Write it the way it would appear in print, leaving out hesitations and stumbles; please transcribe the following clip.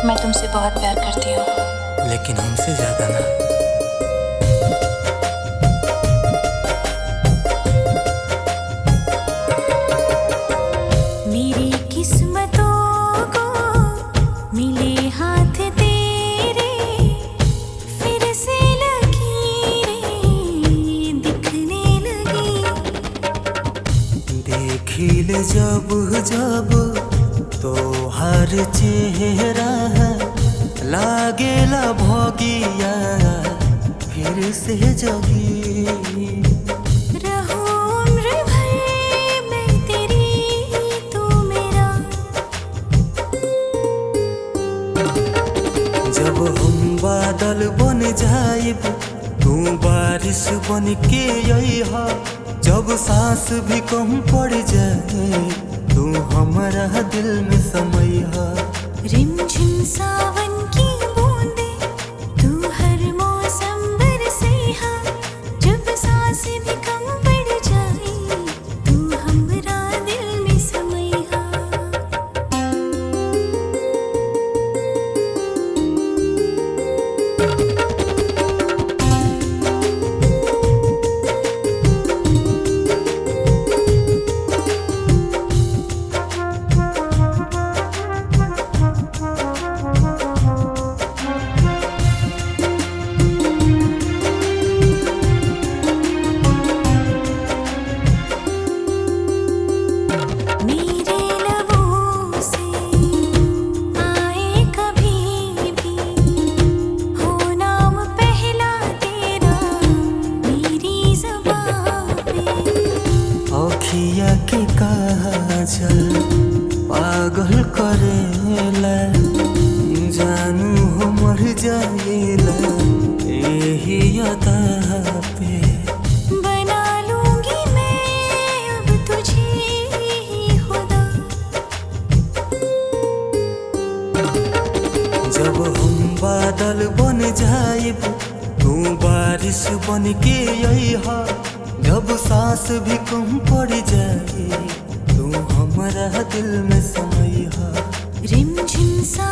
मैं तुमसे बहुत प्यार करती हूँ, लेकिन हमसे ज्यादा ना। मेरी किस्मतों को मिले हाथ तेरे, फिर से लकीरें दिखने लगी। देखिल जब जब तो हर चेहरा है लागेला भोगिया फिर से जगी। रहो उम्र भर मैं तेरी, तू मेरा। जब हम बादल बन जाइब तू बारिश बन के अइहा। जब सांस भी कम पड़ जाए तू हमारा दिल में समइहा। रिमझिम सावन की बूंदे तू हर मौसम बरसेहा। जब सांस भी कम पड़ जाए तू हमरा दिल में समइहा। मेरे लबों से आए कभी भी हो नाम पहला तेरा मेरी ज़ुबां पे। अखिया के काजल पागल करेला जानू हो मर जाएला यही अदा पे। बना लूंगी मैं अब तुझे ही खुदा। जब हम बादल बन जाइब तू बारिश बन के अइहा। जब सांस भी कम पड़ जाए तू हमारा दिल में समइहा। रिमझिम सा